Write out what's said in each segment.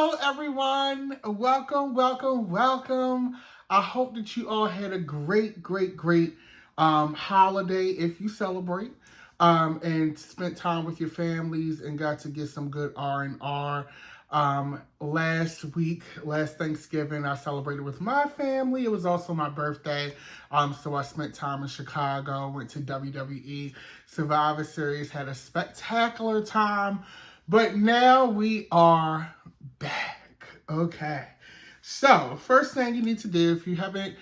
Hello, everyone. Welcome. I hope that you all had a great holiday if you celebrate, and spent time with your families and got to get some good R&R. Last Thanksgiving, I celebrated with my family. It was also my birthday, so I spent time in Chicago. Went to WWE Survivor Series, had a spectacular time. But now we are back. Okay. So, first thing you need to do, if you haven't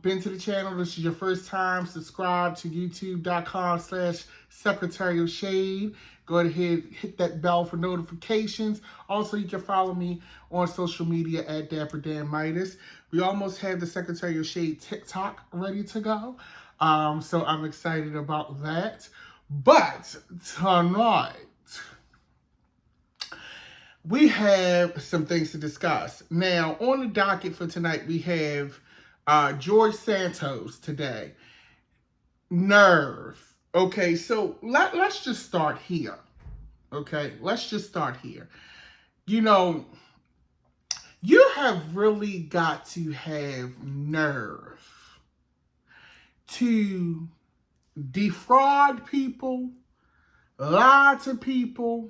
been to the channel, this is your first time, subscribe to youtube.com/Secretary of Shade. Go ahead, hit that bell for notifications. Also, you can follow me on social media at Dapper Dan Midas. We almost have the Secretary of Shade TikTok ready to go. So I'm excited about that. But tonight, we have some things to discuss. Now, on the docket for tonight, we have George Santos today. Nerve. Okay, so let's just start here. Okay, let's just start here. You know, you have really got to have nerve to defraud people, lie to people,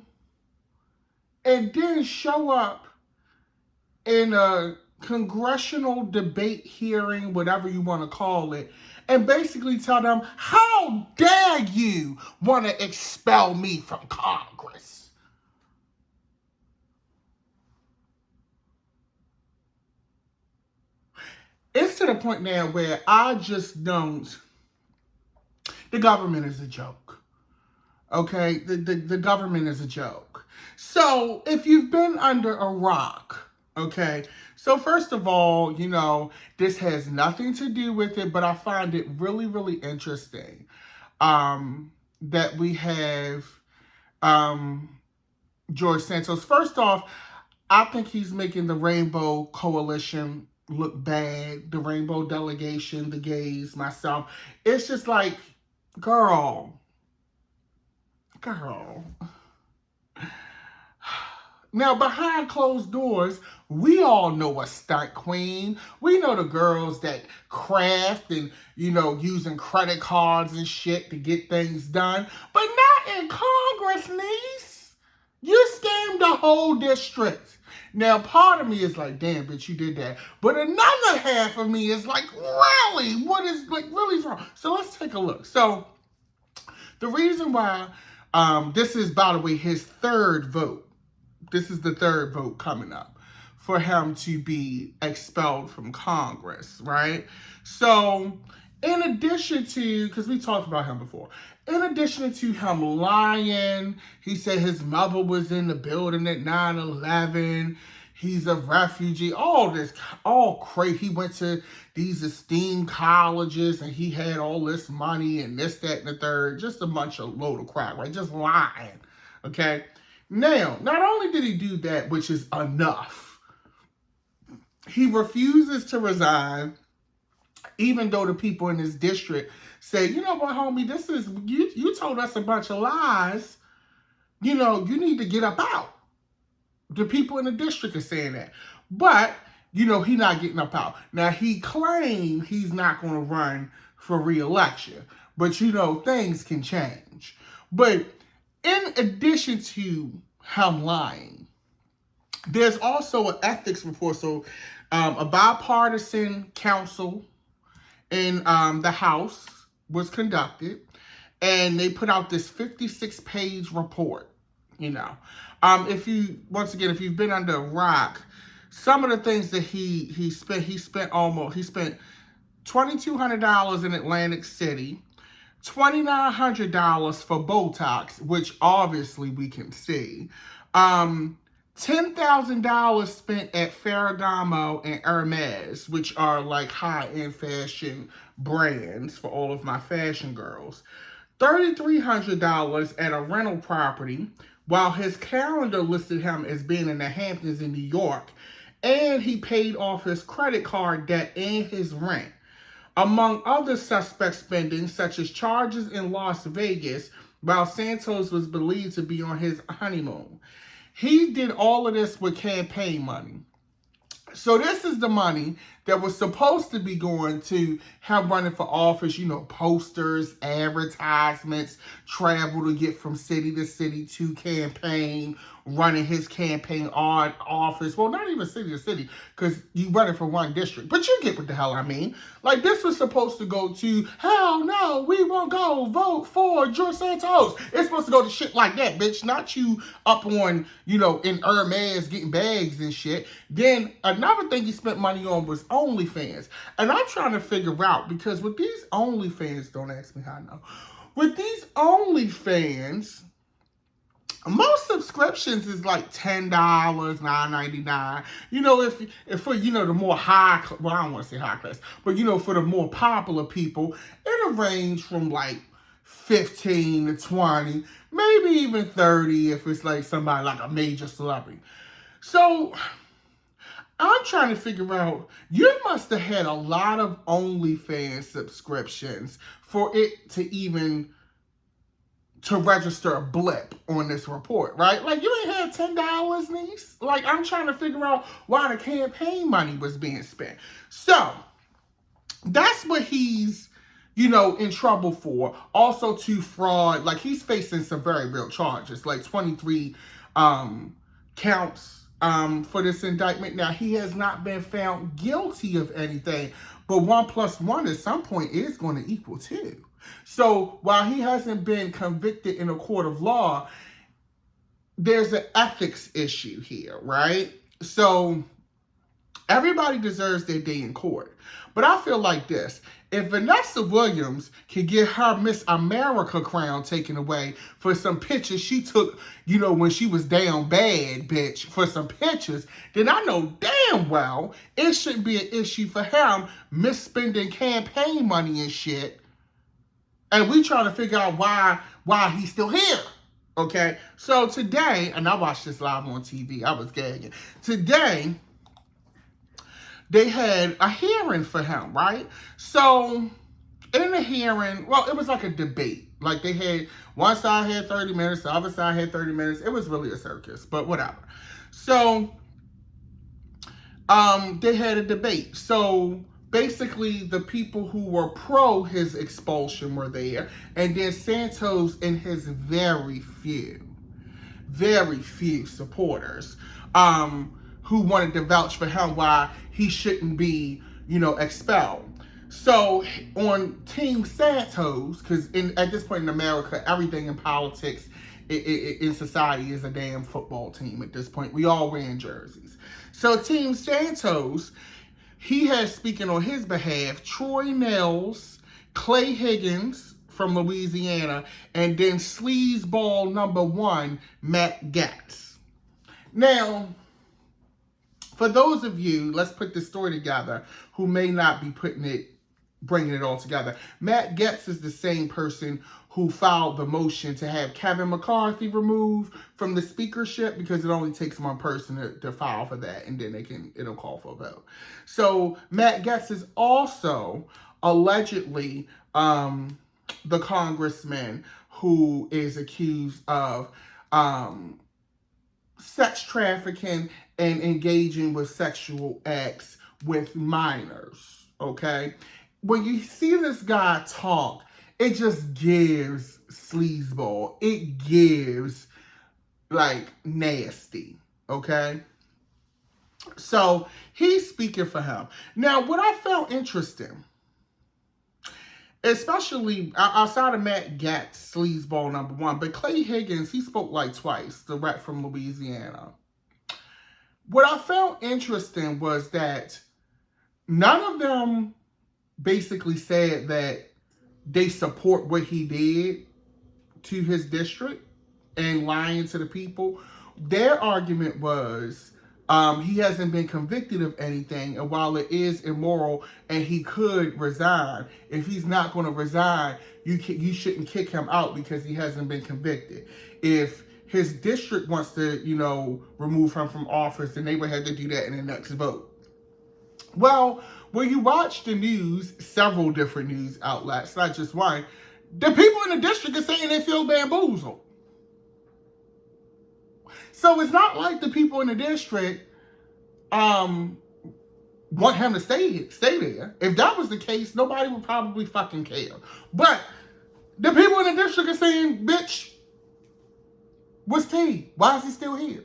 and then show up in a congressional debate hearing, whatever you want to call it, and basically tell them, how dare you want to expel me from Congress? It's to the point now where I just don't. The government is a joke. Okay? The government is a joke. So, if you've been under a rock, okay, so first of all, you know, this has nothing to do with it, but I find it really interesting that we have George Santos. First off, I think he's making the Rainbow Coalition look bad, the Rainbow Delegation, the gays, myself. It's just like, girl. Now, behind closed doors, we all know a stunt queen. We know the girls that craft and, you know, using credit cards and shit to get things done. But not in Congress, niece. You scammed the whole district. Now, part of me is like, damn, bitch, you did that. But another half of me is like, really? What is, like, really wrong? So let's take a look. So, the reason why, this is, by the way, his third vote. This is the third vote coming up for him to be expelled from Congress, right? So, in addition to, because we talked about him before, in addition to him lying, he said his mother was in the building at 9/11, he's a refugee, all crazy. He went to these esteemed colleges and he had all this money and this, that, and the third. Just a bunch of load of crap, right? Just lying, okay? Now, not only did he do that, which is enough, he refuses to resign, even though the people in his district say, you know what, homie, this is, you told us a bunch of lies. You know, you need to get up out. The people in the district are saying that. But, you know, he's not getting up out. Now, he claimed he's not going to run for re-election. But, you know, things can change. But in addition to him lying, there's also an ethics report. So, a bipartisan council in the House was conducted, and they put out this 56-page report. You know, if you've been under a rock, some of the things that he spent $2,200 in Atlantic City, $2,900 for Botox, which obviously we can see. $10,000 spent at Ferragamo and Hermes, which are like high-end fashion brands for all of my fashion girls. $3,300 at a rental property, while his calendar listed him as being in the Hamptons in New York, and he paid off his credit card debt and his rent. Among other suspect spending, such as charges in Las Vegas, while Santos was believed to be on his honeymoon. He did all of this with campaign money. So this is the money that was supposed to be going to him running for office, posters, advertisements, travel to get from city to city to campaign, running his campaign on office. Well, not even city to city, because you running for one district. But you get what the hell I mean. Like, this was supposed to go to, hell no, we won't go vote for George Santos. It's supposed to go to shit like that, bitch. Not you up on, in Hermes getting bags and shit. Then another thing he spent money on was OnlyFans. And I'm trying to figure out, because with these OnlyFans, don't ask me how I know. With these OnlyFans, most subscriptions is like $10, $9.99. If for the more high, well, I don't want to say high class, but for the more popular people, it'll range from like 15 to 20, maybe even 30 if it's like somebody like a major celebrity. So I'm trying to figure out, you must have had a lot of OnlyFans subscriptions for it to even to register a blip on this report, right? Like, you ain't had $10, niece. Like, I'm trying to figure out why the campaign money was being spent. So, that's what he's, in trouble for. Also to fraud. Like, he's facing some very real charges, like 23 counts for this indictment. Now, he has not been found guilty of anything, but 1 + 1 at some point is going to equal 2. So while he hasn't been convicted in a court of law, there's an ethics issue here, right? So everybody deserves their day in court. But I feel like this. If Vanessa Williams can get her Miss America crown taken away for some pictures she took, when she was down bad, bitch, for some pictures, then I know damn well it shouldn't be an issue for him misspending campaign money and shit. And we trying to figure out why he's still here. Okay? So today, and I watched this live on TV. I was gagging. Today, they had a hearing for him, right? So in the hearing, well, it was like a debate. Like, they had, one side had 30 minutes, the other side had 30 minutes. It was really a circus, but whatever. So they had a debate. So basically, the people who were pro his expulsion were there, and then Santos and his very few supporters who wanted to vouch for him why he shouldn't be, expelled. So on Team Santos, because at this point in America, everything in politics, in society is a damn football team at this point. We all wearing jerseys. So Team Santos, he has, speaking on his behalf, Troy Nels, Clay Higgins from Louisiana, and then sleazeball number 1, Matt Gaetz. Now, for those of you, let's put this story together, who may not be bringing it all together. Matt Gaetz is the same person who filed the motion to have Kevin McCarthy removed from the speakership, because it only takes one person to file for that, and then it'll call for a vote. So Matt Gaetz is also allegedly the congressman who is accused of sex trafficking and engaging with sexual acts with minors, okay? When you see this guy talk, it just gives sleazeball. It gives, like, nasty, okay? So, he's speaking for him. Now, what I found interesting, especially outside of Matt Gaetz, sleazeball number 1, but Clay Higgins, he spoke like twice, the rep from Louisiana. What I found interesting was that none of them basically said that they support what he did to his district and lying to the people. Their argument was he hasn't been convicted of anything, and while it is immoral and he could resign, if he's not going to resign, you shouldn't kick him out because he hasn't been convicted. If his district wants to, remove him from office, then they would have to do that in the next vote. Well, when you watch the news, several different news outlets, not just one, the people in the district are saying they feel bamboozled. So it's not like the people in the district want him to stay there. If that was the case, nobody would probably fucking care. But the people in the district are saying, bitch, what's T? Why is he still here?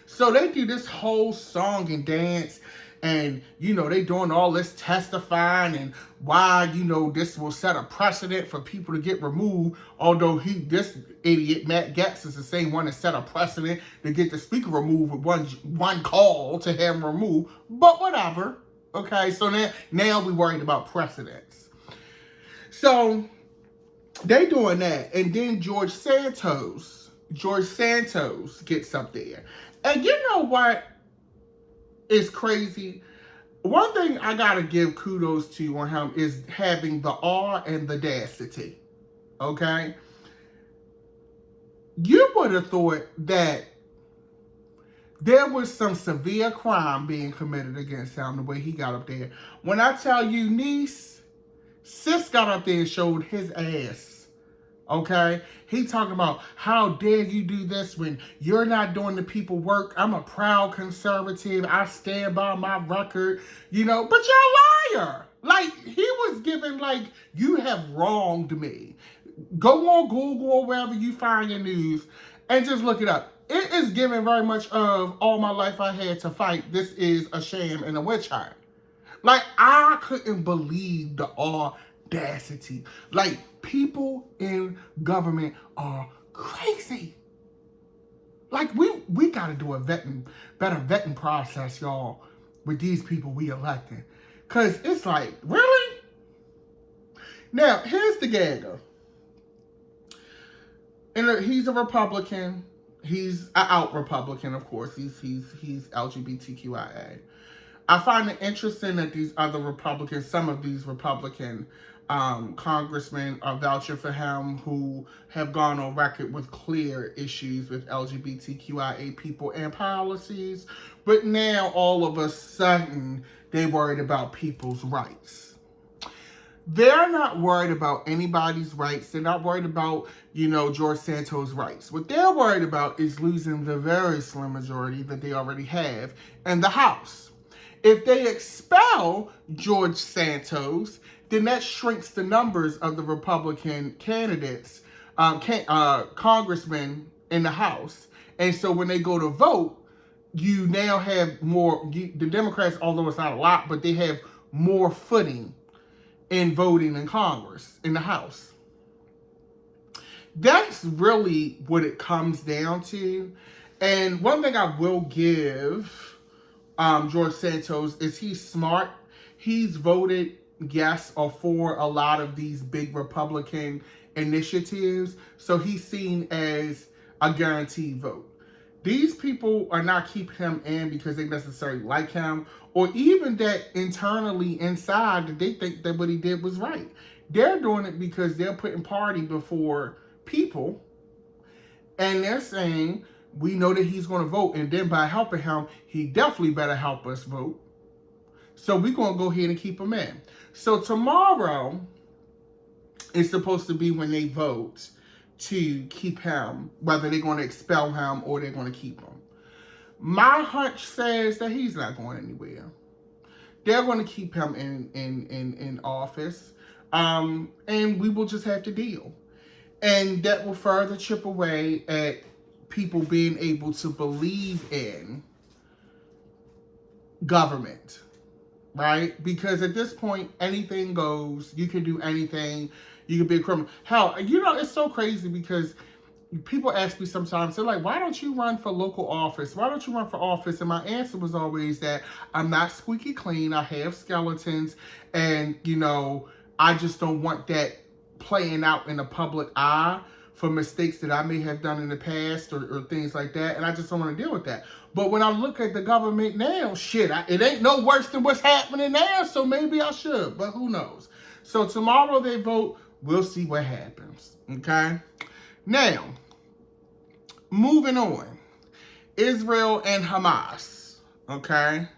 So they do this whole song and dance, and, you know, they doing all this testifying and why, you know, this will set a precedent for people to get removed. Although this idiot, Matt Gaetz, is the same one that set a precedent to get the speaker removed with one call to have him removed. But whatever. Okay, so now we worried about precedents. So they doing that, and then George Santos gets up there. And you know what is crazy? One thing I gotta give kudos to on him is having the awe and the audacity. Okay? You would have thought that there was some severe crime being committed against him the way he got up there. When I tell you, Sis got up there and showed his ass. Okay? He talking about, how dare you do this when you're not doing the people work. I'm a proud conservative. I stand by my record. You know, but you're a liar. Like, he was giving, like, you have wronged me. Go on Google or wherever you find your news and just look it up. It is giving very much of all my life I had to fight. This is a sham and a witch hunt. Like, I couldn't believe the audacity. Like, people in government are crazy. Like, we got to do a better vetting process, y'all, with these people we elected. Because it's like, really? Now, here's the gagger. And he's a Republican. He's an out Republican, of course. He's LGBTQIA. I find it interesting that these other Republicans, some of these Republican congressmen are vouching for him, who have gone on record with clear issues with LGBTQIA people and policies. But now, all of a sudden, they're worried about people's rights. They're not worried about anybody's rights. They're not worried about, you know, George Santos' rights. What they're worried about is losing the very slim majority that they already have in the House. If they expel George Santos, then that shrinks the numbers of the Republican candidates, congressmen in the House. And so when they go to vote, you now have more, the Democrats, although it's not a lot, but they have more footing in voting in Congress, in the House. That's really what it comes down to. And one thing I will give George Santos is he's smart. He's voted yes or for a lot of these big Republican initiatives. So he's seen as a guaranteed vote. These people are not keeping him in because they necessarily like him, or even that internally inside that they think that what he did was right. They're doing it because they're putting party before people, and they're saying, we know that he's going to vote, and then by helping him, he definitely better help us vote. So we're going to go ahead and keep him in. So tomorrow is supposed to be when they vote to keep him, whether they're going to expel him or they're going to keep him. My hunch says that he's not going anywhere. They're going to keep him in office, and we will just have to deal. And that will further chip away at people being able to believe in government, right? Because at this point, anything goes. You can do anything. You can be a criminal. Hell, you know, it's so crazy because people ask me sometimes, they're like, why don't you run for local office? Why don't you run for office? And my answer was always that I'm not squeaky clean. I have skeletons. And, you know, I just don't want that playing out in the public eye for mistakes that I may have done in the past or things like that. And I just don't want to deal with that. But when I look at the government now, shit, it ain't no worse than what's happening now. So maybe I should, but who knows? So tomorrow they vote. We'll see what happens, okay? Now, moving on. Israel and Hamas, okay?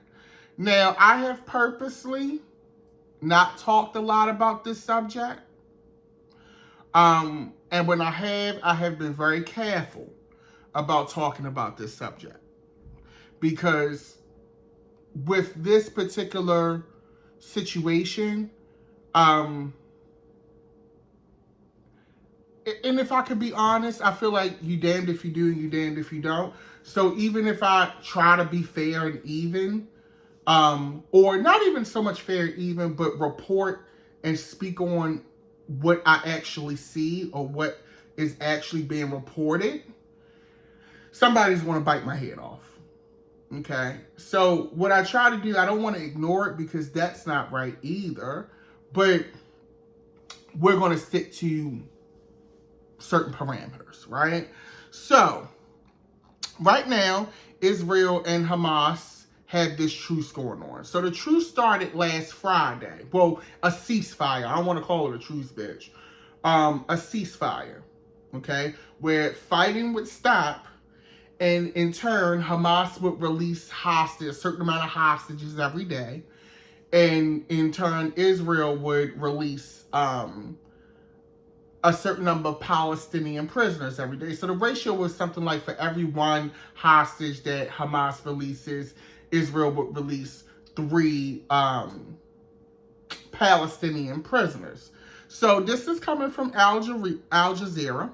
Now, I have purposely not talked a lot about this subject. And when I have been very careful about talking about this subject, because with this particular situation, and if I could be honest, I feel like you damned if you do and you damned if you don't. So even if I try to be fair and even, or not even so much fair and even, but report and speak on what I actually see or what is actually being reported, somebody's going to bite my head off. Okay? So what I try to do, I don't want to ignore it because that's not right either, but we're going to stick to certain parameters, right? So right now, Israel and Hamas had this truce going on. So the truce started last Friday. Well, a ceasefire. I don't want to call it a truce, bitch. A ceasefire, okay, where fighting would stop, and in turn, Hamas would release a certain amount of hostages every day, and in turn, Israel would release a certain number of Palestinian prisoners every day. So the ratio was something like for every one hostage that Hamas releases, Israel would release 3 Palestinian prisoners. So this is coming from Al Jazeera,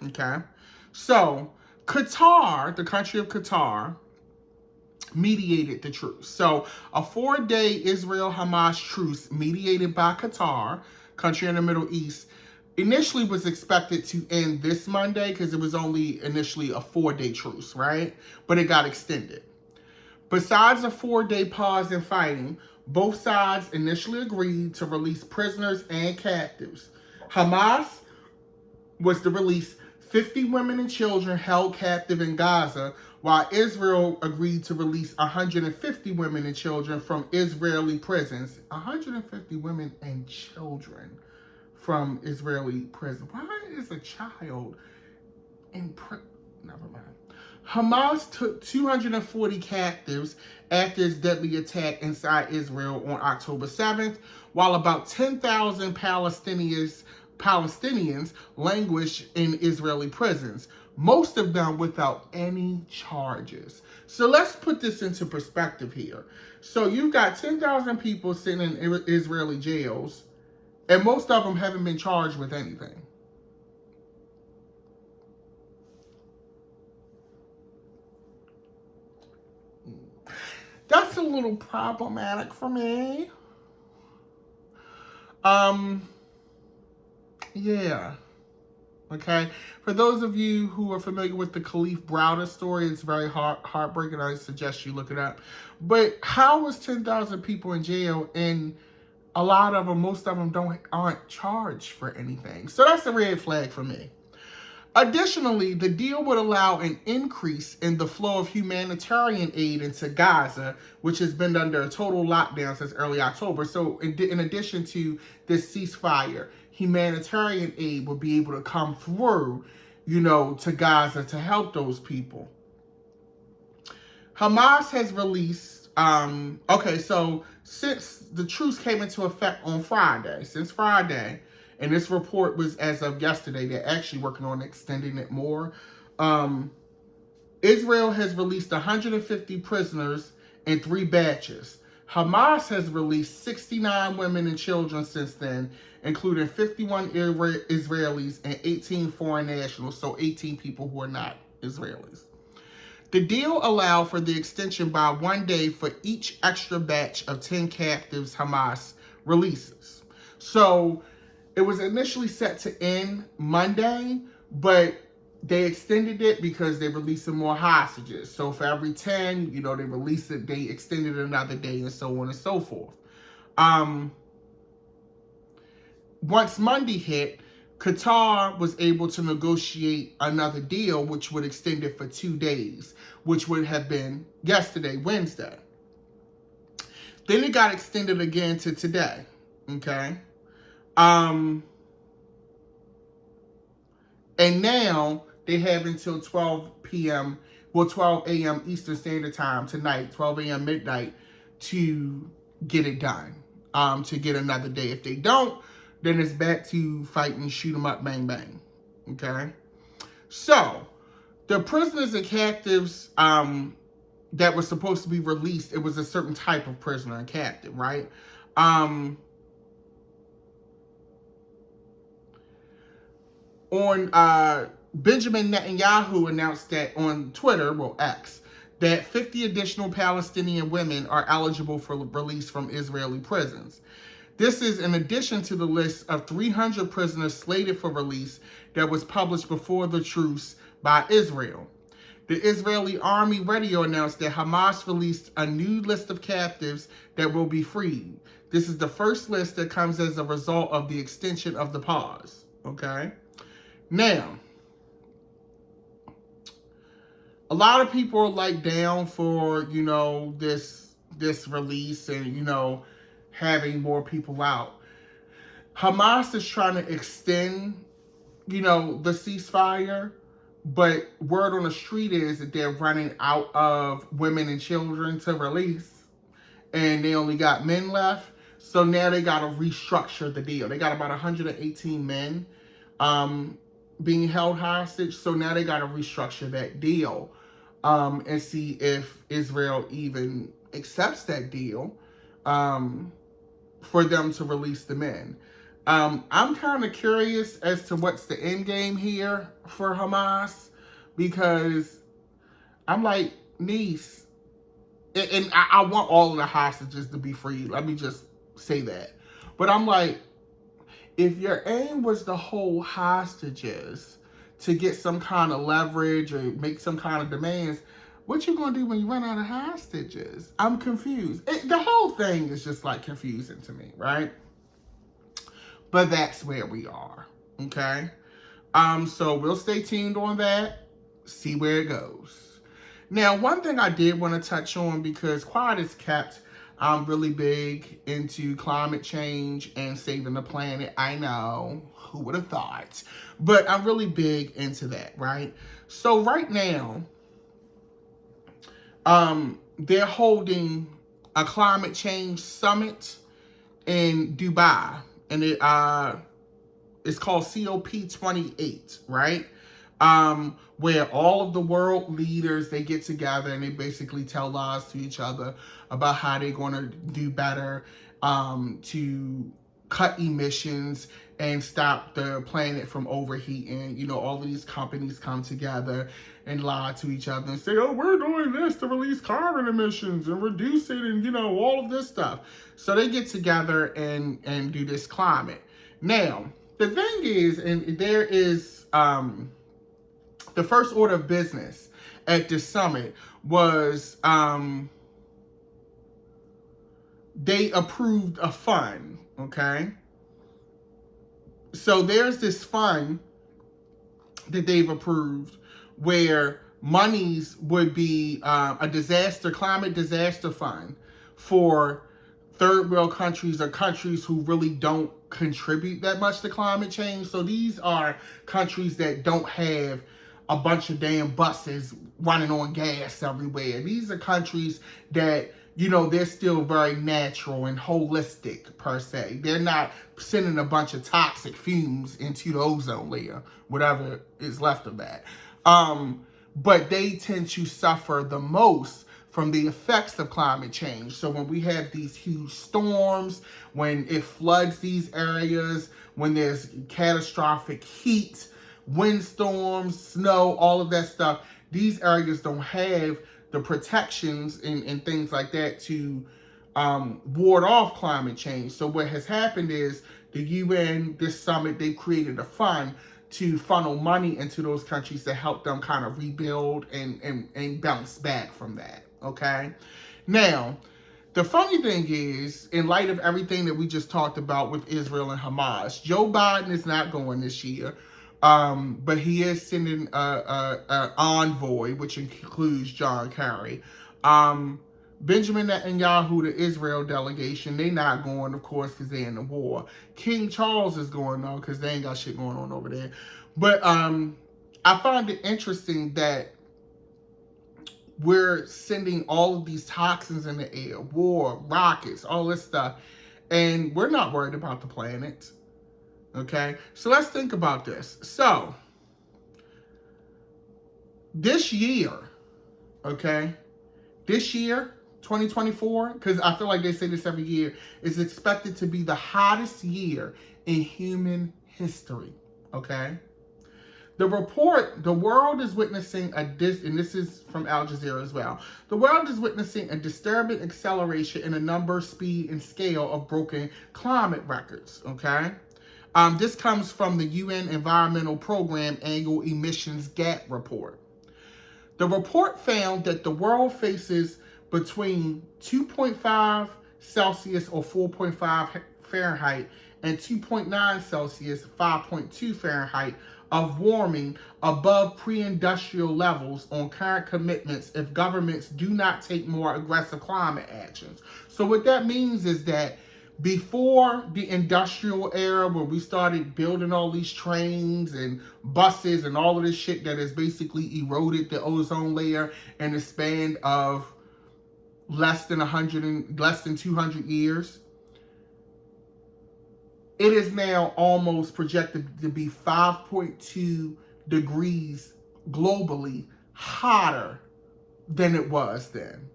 okay? So Qatar, the country of Qatar, mediated the truce. So a 4-day Israel-Hamas truce mediated by Qatar, country in the Middle East, initially was expected to end this Monday because it was only initially a 4-day truce, right? But it got extended. Besides a 4-day pause in fighting, both sides initially agreed to release prisoners and captives. Hamas was to release 50 women and children held captive in Gaza, while Israel agreed to release 150 women and children from Israeli prisons. 150 women and children from Israeli prison. Why is a child in prison? Never mind. Hamas took 240 captives after its deadly attack inside Israel on October 7th, while about 10,000 Palestinians languish in Israeli prisons, most of them without any charges. So let's put this into perspective here. So you've got 10,000 people sitting in Israeli jails, and most of them haven't been charged with anything. That's a little problematic for me. Yeah. Okay. For those of you who are familiar with the Khalif Browder story, it's very heartbreaking. I suggest you look it up. But how was 10,000 people in jail and a lot of them, most of them aren't charged for anything? So that's a red flag for me. Additionally, the deal would allow an increase in the flow of humanitarian aid into Gaza, which has been under a total lockdown since early October. So in addition to this ceasefire, humanitarian aid will be able to come through, to Gaza to help those people. Hamas has released, so since the truce came into effect on Friday, and this report was as of yesterday, they're actually working on extending it more. Israel has released 150 prisoners in 3 batches. Hamas has released 69 women and children since then, including 51 Israelis and 18 foreign nationals, so 18 people who are not Israelis. The deal allowed for the extension by 1 day for each extra batch of 10 captives Hamas releases. So it was initially set to end Monday, but they extended it because they're releasing more hostages. So for every 10, they release it, they extended another day, and so on and so forth. Once Monday hit, Qatar was able to negotiate another deal, which would extend it for 2 days, which would have been yesterday, Wednesday. Then it got extended again to today, okay? And now they have until 12 a.m. Eastern Standard Time tonight, 12 a.m. midnight, to get it done, to get another day. If they don't, then it's back to fight and shoot them up, bang, bang, okay? So The prisoners and captives that were supposed to be released, it was a certain type of prisoner and captive, right? On Benjamin Netanyahu announced that on Twitter, well, X, that 50 additional Palestinian women are eligible for release from Israeli prisons. This is in addition to the list of 300 prisoners slated for release that was published before the truce by Israel. The Israeli army radio announced that Hamas released a new list of captives that will be freed. This is the first list that comes as a result of the extension of the pause. Okay? Now, a lot of people are like down for, this release and, having more people out. Hamas is trying to extend, the ceasefire, but word on the street is that they're running out of women and children to release, and they only got men left. So now they got to restructure the deal. They got about 118 men being held hostage. So now they got to restructure that deal and see if Israel even accepts that deal for them to release the men. I'm kind of curious as to what's the end game here for Hamas, because I'm like, niece, and I want all of the hostages to be free. Let me just say that. But I'm like, if your aim was to hold hostages to get some kind of leverage or make some kind of demands, what you gonna do when you run out of hostages? I'm confused. The whole thing is just like confusing to me, right? But that's where we are, okay? So we'll stay tuned on that, see where it goes. Now, one thing I did want to touch on, because Quiet is Kept, I'm really big into climate change and saving the planet. I know, who would have thought? But I'm really big into that, right? So right now, they're holding a climate change summit in Dubai, and it's called COP28, right? Where all of the world leaders, they get together and they basically tell lies to each other about how they're going to do better to cut emissions and stop the planet from overheating. All of these companies come together and lie to each other and say, oh, we're doing this to release carbon emissions and reduce it and, all of this stuff. So they get together and do this climate. Now, the thing is, and there is the first order of business at this summit was they approved a fund, okay? So there's this fund that they've approved where monies would be a climate disaster fund for third world countries or countries who really don't contribute that much to climate change. So these are countries that don't have a bunch of damn buses running on gas everywhere. These are countries that, they're still very natural and holistic per se. They're not sending a bunch of toxic fumes into the ozone layer, whatever is left of that. But they tend to suffer the most from the effects of climate change. So when we have these huge storms, when it floods these areas, when there's catastrophic heat, windstorms, snow, all of that stuff, these areas don't have the protections and things like that to ward off climate change. So what has happened is the UN, this summit, they created a fund to funnel money into those countries to help them kind of rebuild and bounce back from that, okay? Now, the funny thing is, in light of everything that we just talked about with Israel and Hamas, Joe Biden is not going this year, but he is sending an envoy, which includes John Kerry. Benjamin Netanyahu, the Israel delegation, they not going, of course, because they're in the war. King Charles is going on because they ain't got shit going on over there. But I find it interesting that we're sending all of these toxins in the air, war, rockets, all this stuff, and we're not worried about the planet. Okay? So let's think about this. So, This year, okay, this year, 2024, because I feel like they say this every year, is expected to be the hottest year in human history, okay? The report, the world is witnessing and this is from Al Jazeera as well, the world is witnessing a disturbing acceleration in the number, speed, and scale of broken climate records, okay? This comes from the UN Environmental Program Annual Emissions Gap Report. The report found that the world faces between 2.5 Celsius or 4.5 Fahrenheit and 2.9 Celsius, 5.2 Fahrenheit of warming above pre-industrial levels on current commitments if governments do not take more aggressive climate actions. So what that means is that before the industrial era, where we started building all these trains and buses and all of this shit that has basically eroded the ozone layer in the span of less than 200 years, it is now almost projected to be 5.2 degrees globally hotter than it was then.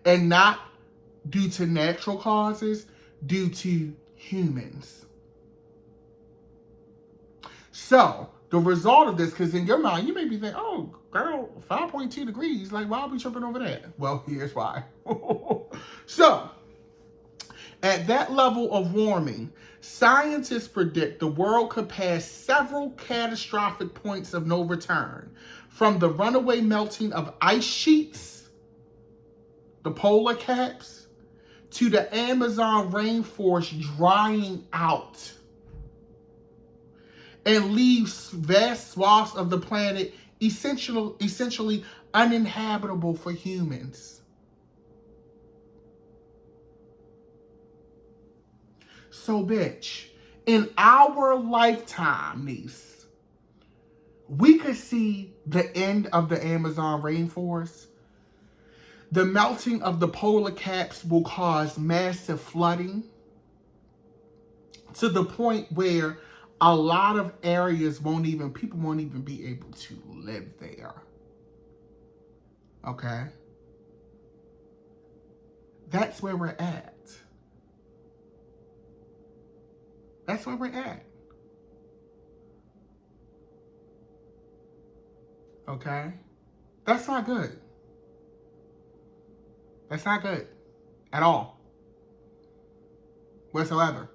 And not due to natural causes, due to humans. So, the result of this, because in your mind, you may be thinking, oh, girl, 5.2 degrees, like, why are we tripping over that? Well, here's why. So, at that level of warming, scientists predict the world could pass several catastrophic points of no return, from the runaway melting of ice sheets, the polar caps, to the Amazon rainforest drying out and leaves vast swaths of the planet essentially uninhabitable for humans. So, bitch, in our lifetime, niece, we could see the end of the Amazon rainforest. The melting of the polar caps will cause massive flooding to the point where a lot of areas people won't even be able to live there. Okay? That's where we're at. That's where we're at. Okay? That's not good. That's not good at all, whatsoever.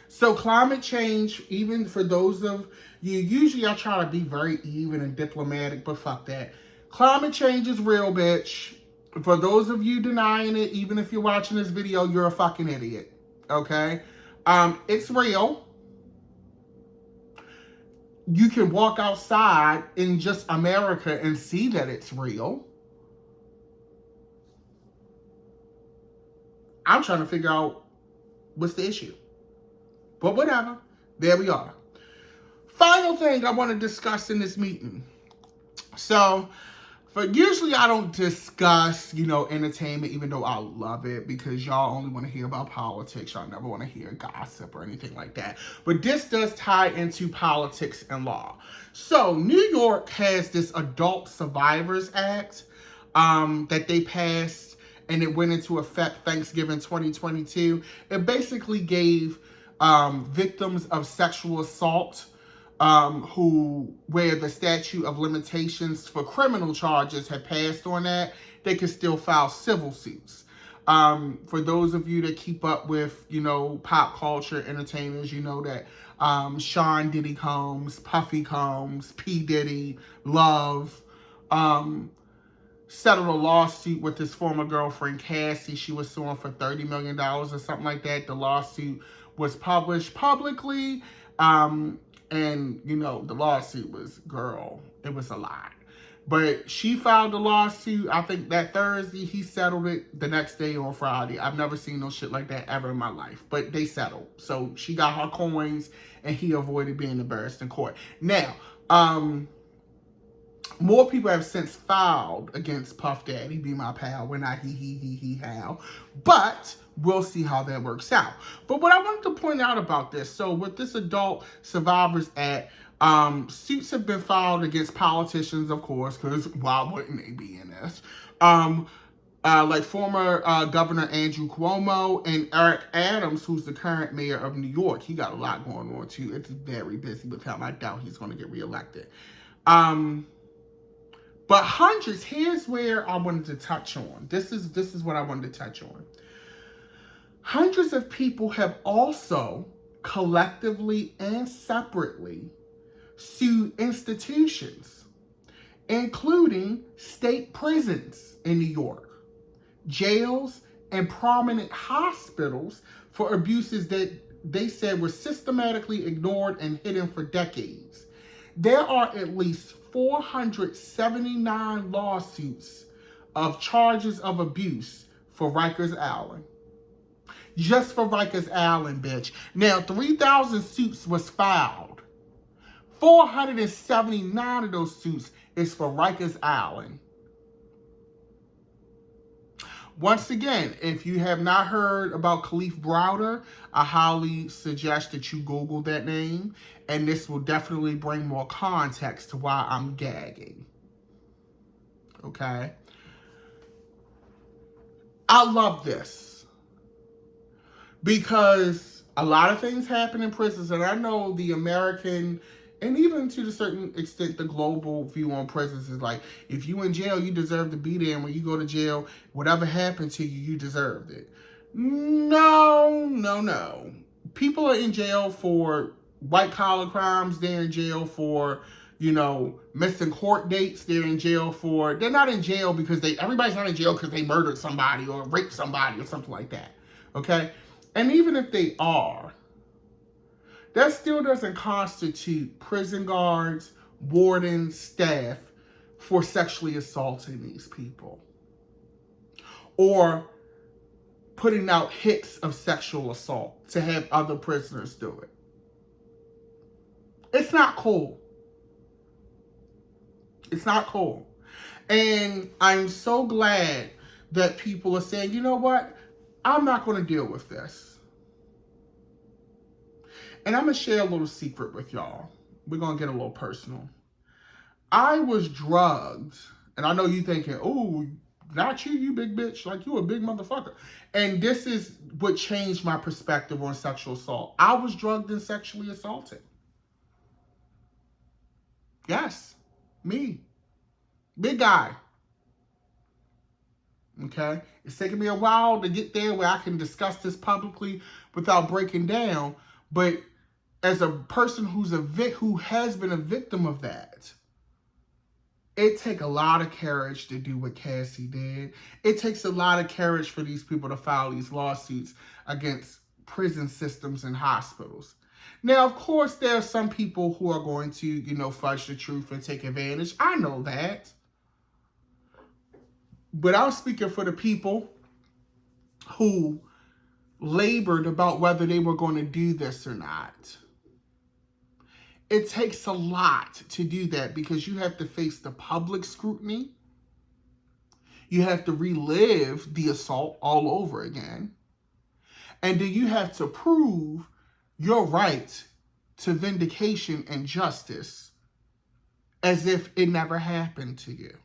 So climate change, even for those of you, usually I try to be very even and diplomatic, but fuck that. Climate change is real, bitch. For those of you denying it, even if you're watching this video, you're a fucking idiot. Okay? It's real. You can walk outside in just America and see that it's real. I'm trying to figure out what's the issue. But whatever. There we are. Final thing I want to discuss in this meeting. So, usually I don't discuss, entertainment, even though I love it, because y'all only want to hear about politics. Y'all never want to hear gossip or anything like that. But this does tie into politics and law. So, New York has this Adult Survivors Act that they passed, and it went into effect Thanksgiving 2022. It basically gave victims of sexual assault where the statute of limitations for criminal charges had passed on that, they could still file civil suits. For those of you that keep up with, pop culture entertainers, you know that Sean Diddy Combs, Puffy Combs, P. Diddy, Love, settled a lawsuit with his former girlfriend, Cassie. She was suing for $30 million or something like that. The lawsuit was published publicly. And, the lawsuit was, it was a lot. But she filed the lawsuit, I think that Thursday. He settled it the next day on Friday. I've never seen no shit like that ever in my life. But they settled. So she got her coins, and he avoided being embarrassed in court. Now, more people have since filed against Puff Daddy, Be My Pal, when I he how. But we'll see how that works out. But what I wanted to point out about this, so with this Adult Survivors Act, Suits have been filed against politicians, of course, because why wouldn't they be in this? Like former Governor Andrew Cuomo and Eric Adams, who's the current mayor of New York. He got a lot going on, too. It's very busy with him. I doubt he's going to get reelected. But hundreds, here's where I wanted to touch on. This is what I wanted to touch on. Hundreds of people have also collectively and separately sued institutions, including state prisons in New York, jails, and prominent hospitals for abuses that they said were systematically ignored and hidden for decades. There are at least 479 lawsuits of charges of abuse for Rikers Island. Just for Rikers Island, bitch. Now, 3,000 suits was filed. 479 of those suits is for Rikers Island. Once again, if you have not heard about Kalief Browder, I highly suggest that you Google that name, and this will definitely bring more context to why I'm gagging. Okay? I love this because a lot of things happen in prisons, and I know the American, and even to a certain extent, the global view on prisons is like, if you in jail, you deserve to be there. And when you go to jail, whatever happened to you, you deserved it. No. People are in jail for white-collar crimes. They're in jail for, missing court dates. They're not in jail because everybody's not in jail because they murdered somebody or raped somebody or something like that. Okay? And even if they are, that still doesn't constitute prison guards, wardens, staff for sexually assaulting these people or putting out hits of sexual assault to have other prisoners do it. It's not cool. It's not cool. And I'm so glad that people are saying, you know what? I'm not going to deal with this. And I'm going to share a little secret with y'all. We're going to get a little personal. I was drugged, and I know you thinking, oh, not you big bitch, like you a big motherfucker. And this is what changed my perspective on sexual assault. I was drugged and sexually assaulted. Yes, me. Big guy. Okay? It's taken me a while to get there where I can discuss this publicly without breaking down, but as a person who has been a victim of that, it takes a lot of courage to do what Cassie did. It takes a lot of courage for these people to file these lawsuits against prison systems and hospitals. Now, of course, there are some people who are going to, fudge the truth and take advantage. I know that. But I'm speaking for the people who labored about whether they were going to do this or not. It takes a lot to do that because you have to face the public scrutiny. You have to relive the assault all over again. And then you have to prove your right to vindication and justice as if it never happened to you.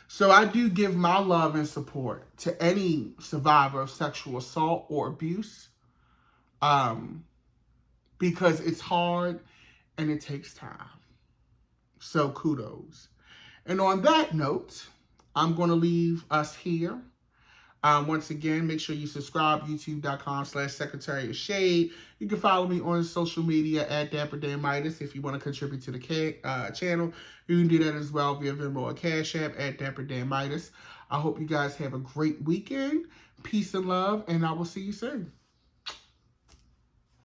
So I do give my love and support to any survivor of sexual assault or abuse. Because it's hard and it takes time. So kudos. And on that note, I'm going to leave us here. Once again, make sure you subscribe, youtube.com/Secretary of Shade. You can follow me on social media at Dapper Dan Midas if you want to contribute to the channel. You can do that as well via Venmo or Cash App at Dapper Dan Midas. I hope you guys have a great weekend. Peace and love, and I will see you soon.